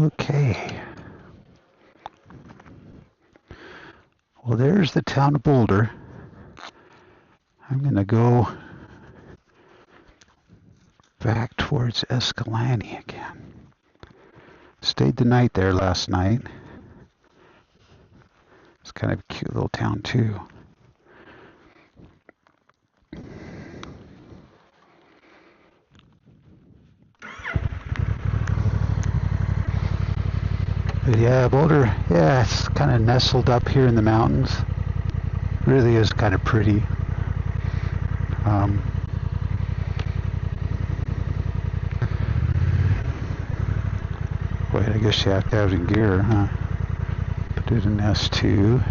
Okay. Well, there's the town of Boulder. I'm going to go back towards Escalante again. Stayed the night there last night. It's kind of a cute little town too. But yeah, Boulder, yeah, it's kind of nestled up here in the mountains. Really is kind of pretty. Wait, I guess you have to have it in gear, huh? Put it in S2.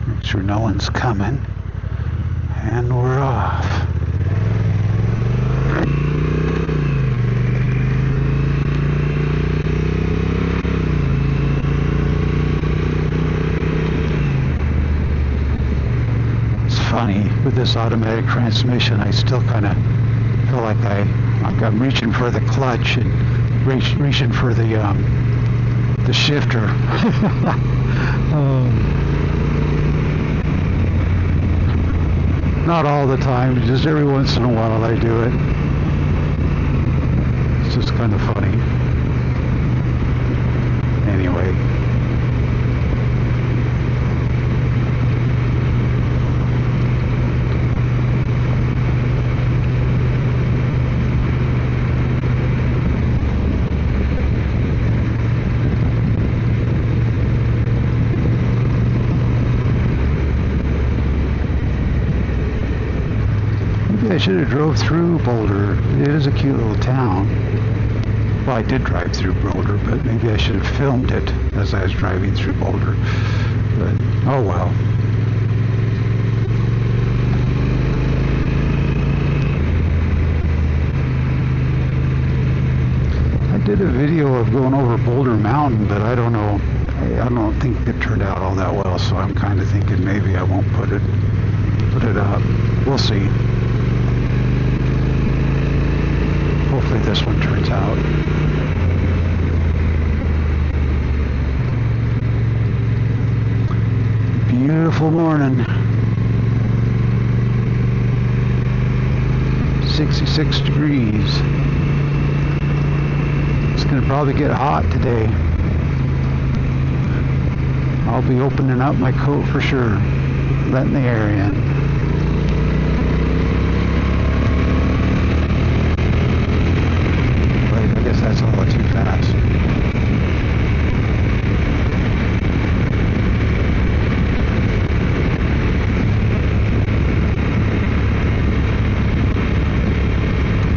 Make sure no one's coming. And we're off. Funny with this automatic transmission, I still kind of feel like I'm reaching for the clutch and reaching for the shifter. Not all the time, just every once in a while I do it. It's just kind of funny. Anyway. I should have drove through Boulder. It is a cute little town. Well, I did drive through Boulder, but maybe I should have filmed it as I was driving through Boulder. But, oh well. I did a video of going over Boulder Mountain, but I don't know. I don't think it turned out all that well, so I'm kind of thinking maybe I won't put it up. We'll see. Hopefully this one turns out. Beautiful morning. 66 degrees. It's going to probably get hot today. I'll be opening up my coat for sure, letting the air in. That's a little too fast.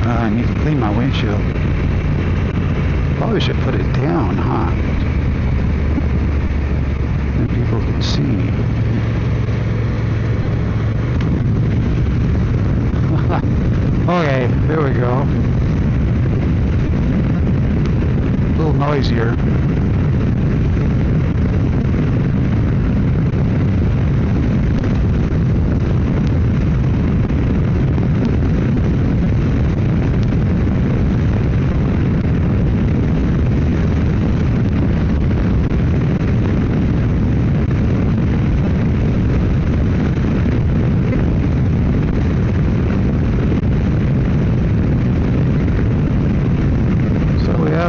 I need to clean my windshield. Probably should put it down, huh? Then people can see. Okay, there we go. A little noisier.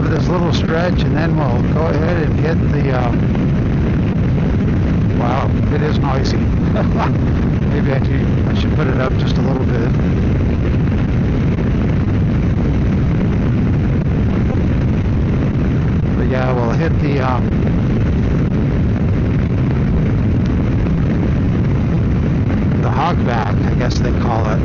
This little stretch, and then we'll go ahead and hit the wow, it is noisy. Maybe I should put it up just a little bit. But yeah, we'll hit the hogback, I guess they call it.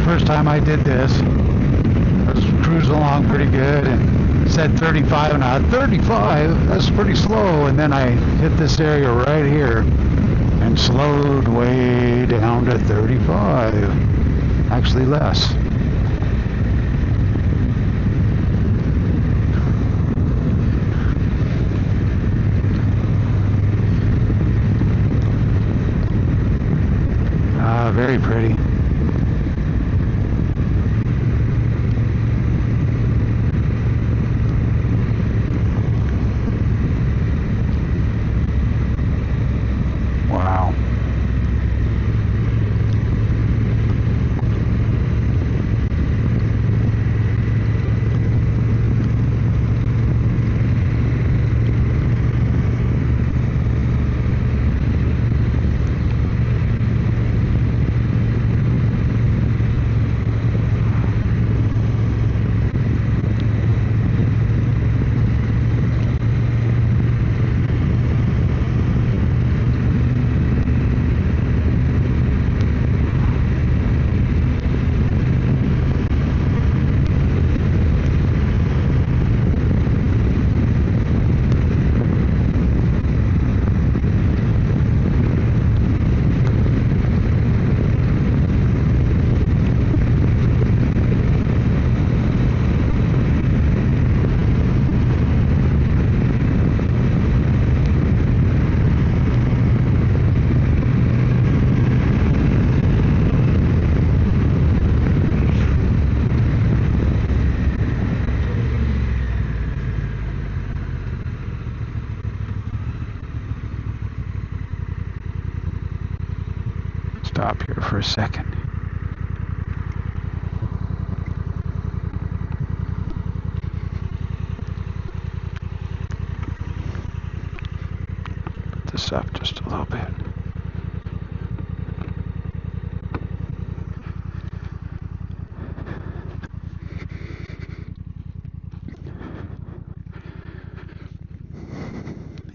first time I did this. I was cruising along pretty good and said 35, and I thought, 35? That's pretty slow. And then I hit this area right here and slowed way down to 35. Actually less. Very pretty. Wow. Stop here for a second. Put this up just a little bit.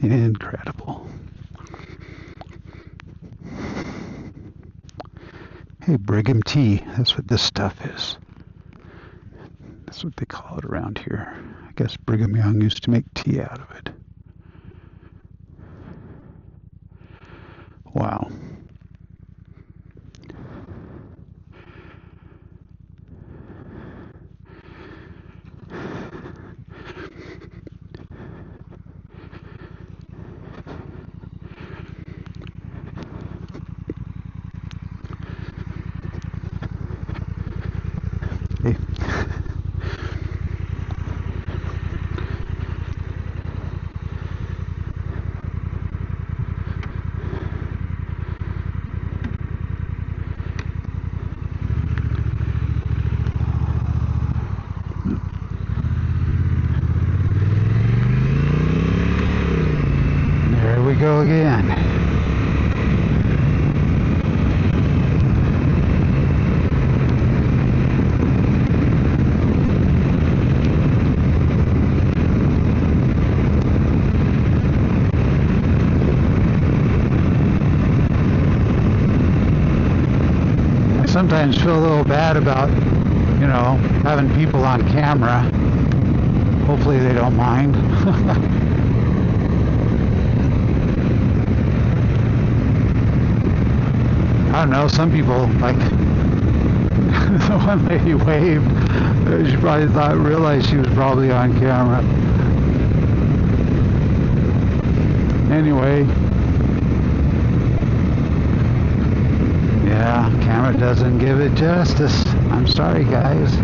Incredible. Hey, Brigham tea. That's what this stuff is. That's what they call it around here. I guess Brigham Young used to make tea out of it. Wow. Hey. There we go again. Sometimes feel a little bad about, you know, having people on camera. Hopefully they don't mind. I don't know, some people, like the one lady waved, she probably realized she was probably on camera. Anyway, yeah, camera doesn't give it justice. I'm sorry, guys.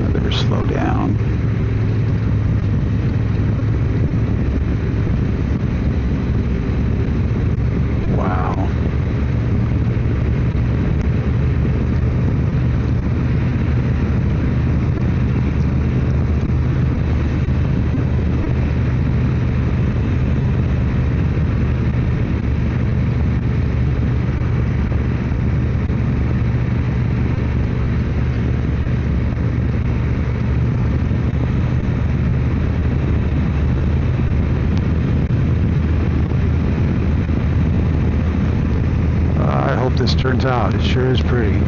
I better slow down. Wow. turns out it sure is pretty.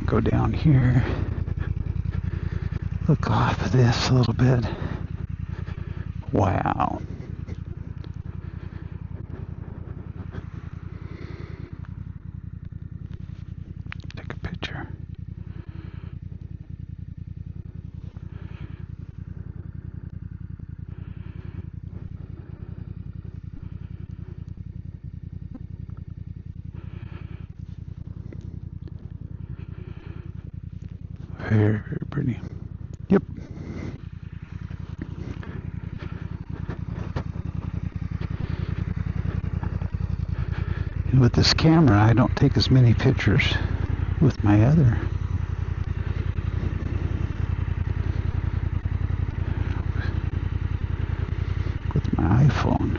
Go down here, look off of this a little bit. Wow. Take a picture. Very, very pretty. Yep. And with this camera, I don't take as many pictures with my other. With my iPhone.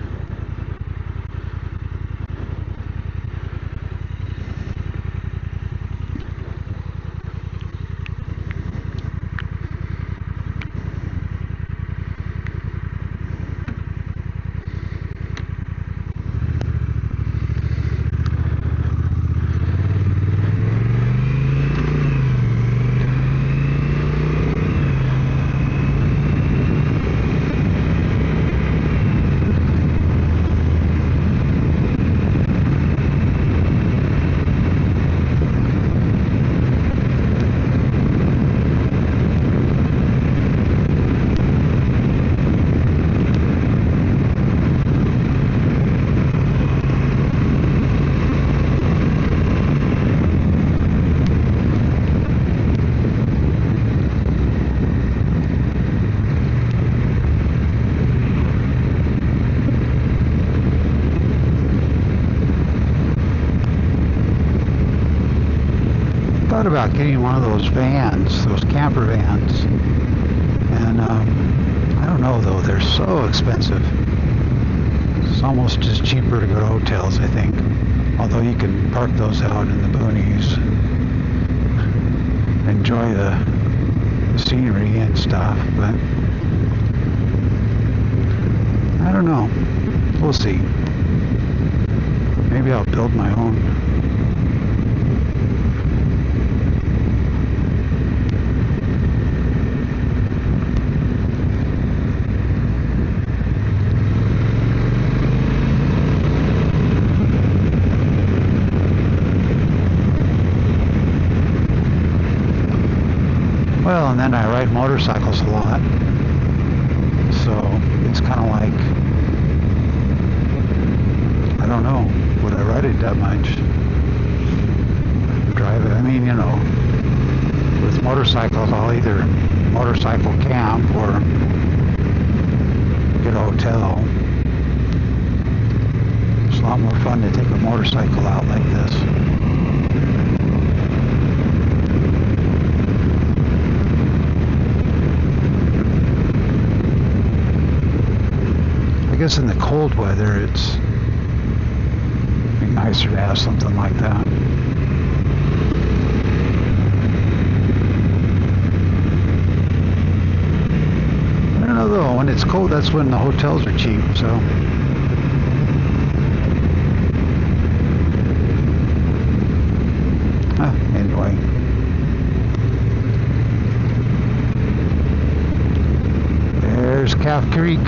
About getting one of those vans, those camper vans, and I don't know though, they're so expensive. It's almost just cheaper to go to hotels, I think, although you can park those out in the boonies, enjoy the scenery and stuff, but I don't know, we'll see. Maybe I'll build my own. Well, and then I ride motorcycles a lot, so it's kind of like, I don't know, would I ride it that much? Drive it, I mean, you know, with motorcycles, I'll either motorcycle camp or get a hotel. It's a lot more fun to take a motorcycle out like this. I guess in the cold weather, it's be nicer to have something like that. I don't know though, when it's cold, that's when the hotels are cheap, so. Anyway. There's Calf Creek.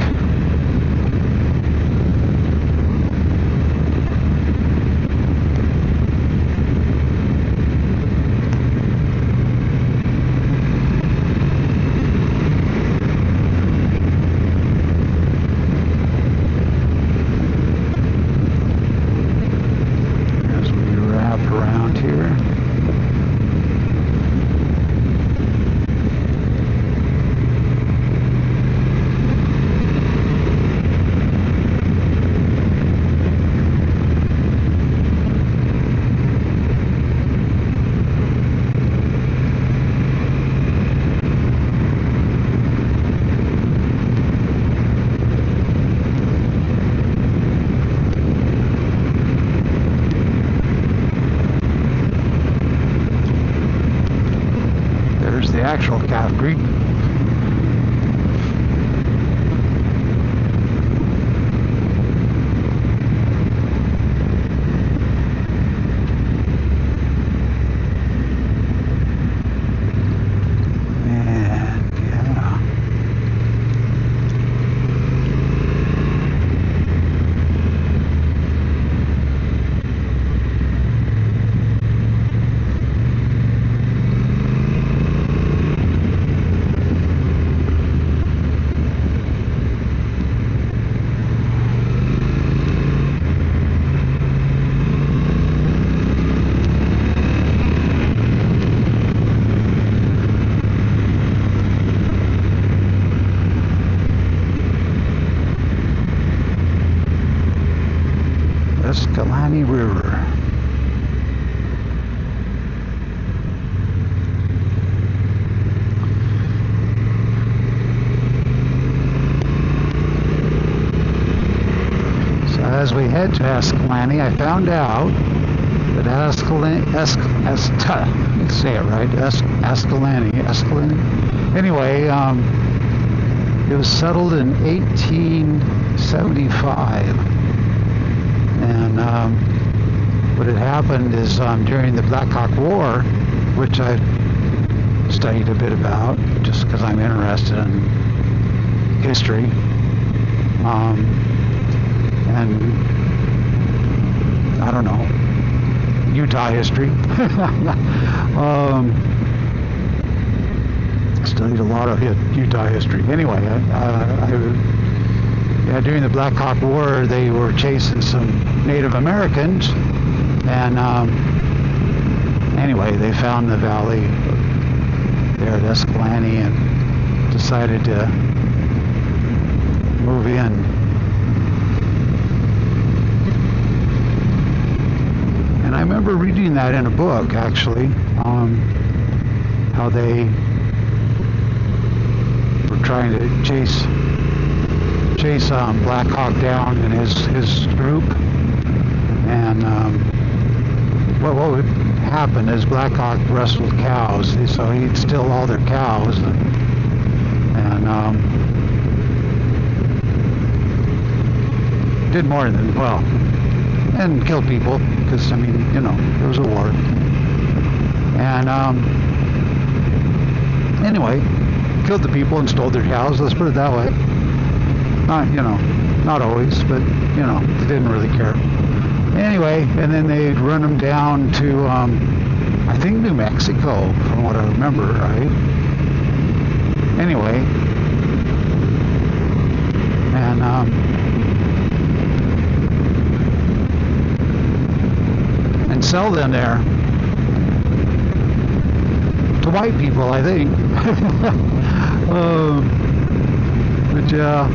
actual Calf Creek. Escalante River. So as we head to Escalante, I found out that Escalante, say it right, Escalante. Anyway, it was settled in 1875. And what had happened is during the Black Hawk War, which I studied a bit about just because I'm interested in history, and I don't know, Utah history. Studied a lot of Utah history. Anyway, during the Black Hawk War, they were chasing some Native Americans, and anyway, they found the valley there at Escalante and decided to move in. And I remember reading that in a book, actually, how they were trying to chase Black Hawk down and his group, and what would happen is Black Hawk wrestled cows, so he'd steal all their cows and did more than, well, and killed people, because I mean, you know, there was a war. And anyway, killed the people and stole their cows, let's put it that way. Not, you know, not always, but, you know, they didn't really care. Anyway, and then they'd run them down to, I think New Mexico, from what I remember, right? Anyway, and sell them there to white people, I think. But yeah,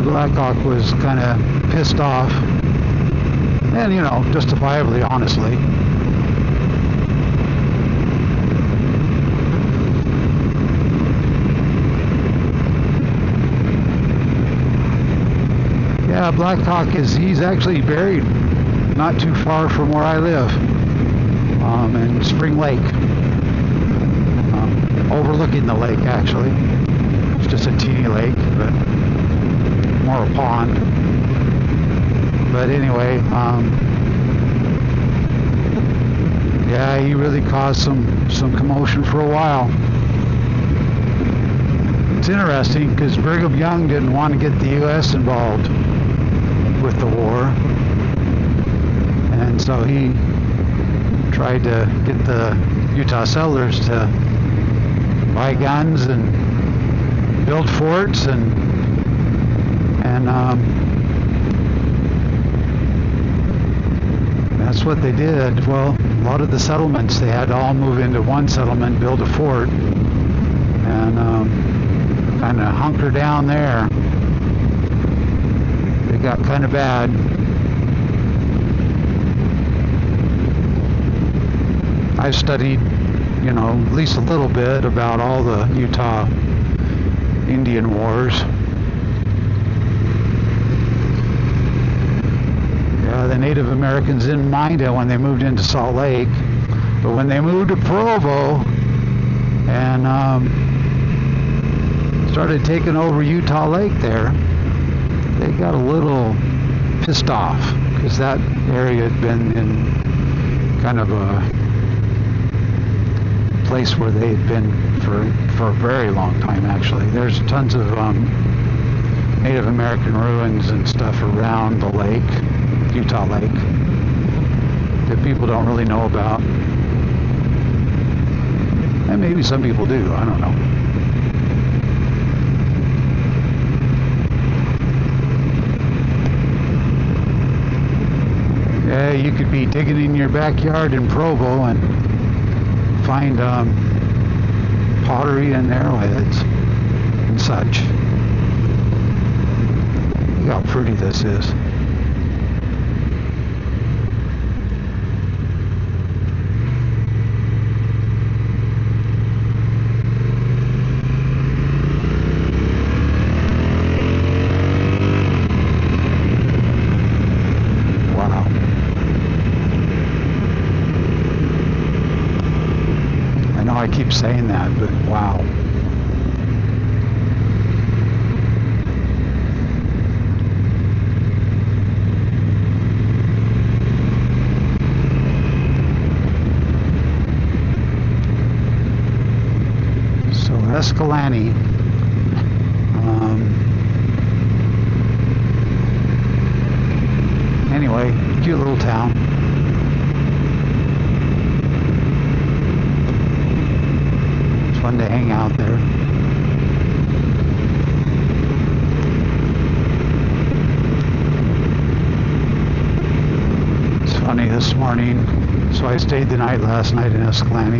Black Hawk was kind of pissed off, and you know, justifiably, honestly. Yeah, Black Hawk he's actually buried not too far from where I live, in Spring Lake, overlooking the lake, actually. It's just a teeny lake, but more a pond. But anyway, yeah, he really caused some commotion for a while. It's interesting because Brigham Young didn't want to get the U.S. involved with the war, and so he tried to get the Utah settlers to buy guns and build forts, and that's what they did. Well, a lot of the settlements, they had to all move into one settlement, build a fort, and kind of hunker down there. It got kind of bad. I studied, you know, at least a little bit about all the Utah Indian wars. Yeah, the Native Americans didn't mind it when they moved into Salt Lake, but when they moved to Provo, and started taking over Utah Lake there. They got a little pissed off because that area had been in kind of a place where they had been for a very long time, actually. There's tons of Native American ruins and stuff around the lake, Utah Lake, that people don't really know about. And maybe some people do, I don't know. Yeah, you could be digging in your backyard in Provo and find pottery and arrowheads and such. Look how pretty this is. I keep saying that, but wow. So Escalante, anyway, cute little town. Fun to hang out there. It's funny, this morning, so I stayed the night last night in Escalante,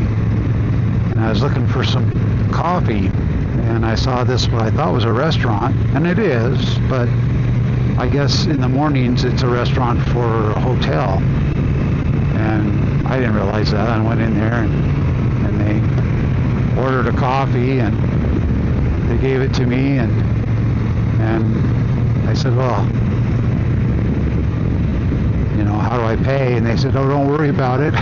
and I was looking for some coffee, and I saw this, what I thought was a restaurant, and it is, but I guess in the mornings it's a restaurant for a hotel, and I didn't realize that. I went in there and they ordered a coffee and they gave it to me, and I said, well, you know, how do I pay? And they said, oh, don't worry about it.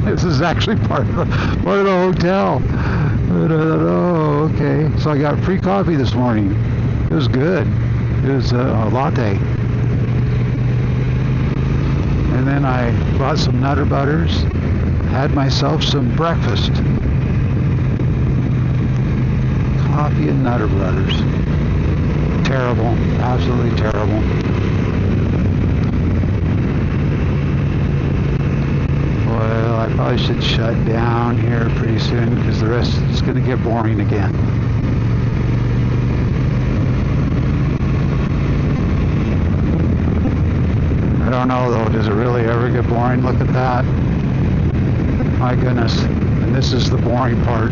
This is actually part of the hotel. And I thought, oh, okay. So I got free coffee this morning. It was good. It was a latte. And then I bought some Nutter Butters, had myself some breakfast. Coffee and Nutter Butters. Terrible. Absolutely terrible. Well, I probably should shut down here pretty soon because the rest is going to get boring again. I don't know though, does it really ever get boring? Look at that. My goodness. And this is the boring part.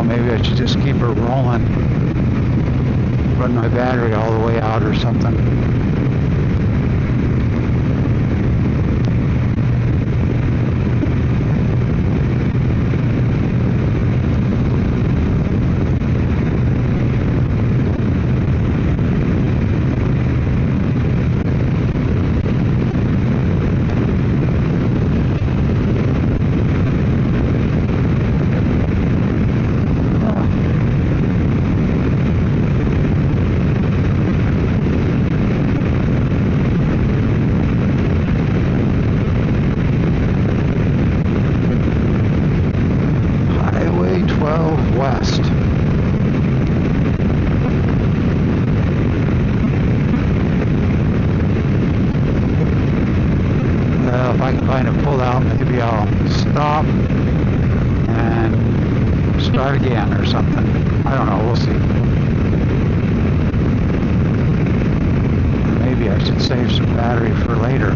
Maybe I should just keep her rolling, run my battery all the way out or something. West. Well, if I can find a pull-out, maybe I'll stop and start again or something. I don't know, we'll see. Maybe I should save some battery for later.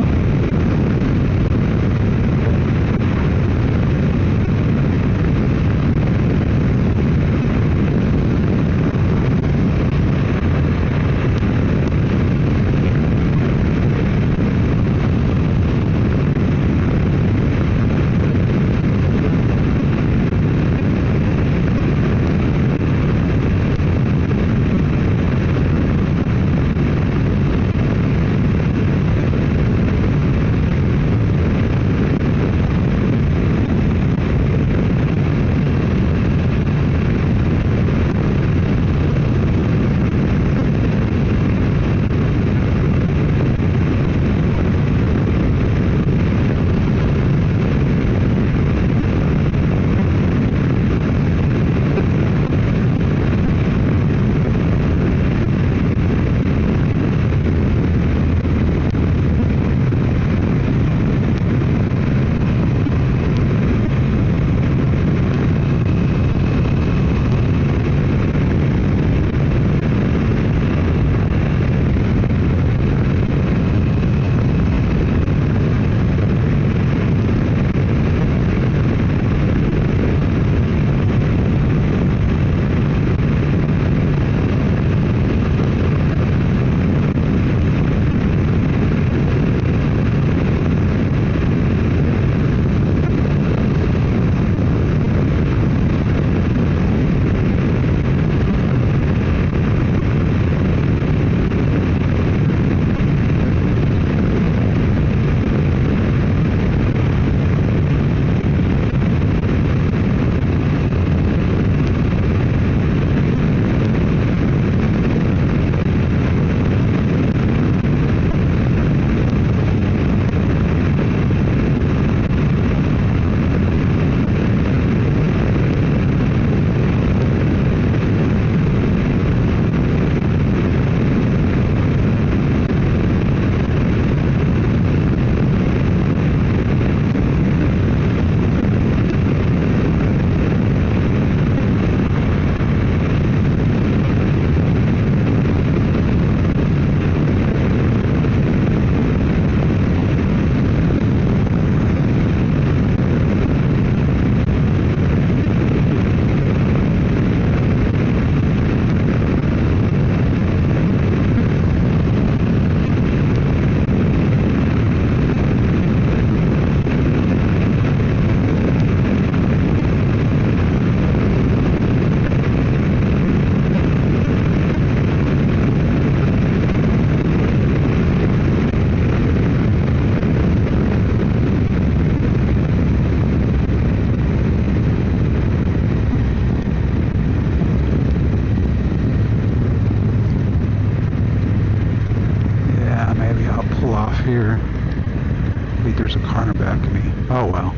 Oh well.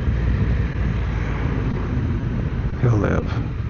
He'll live.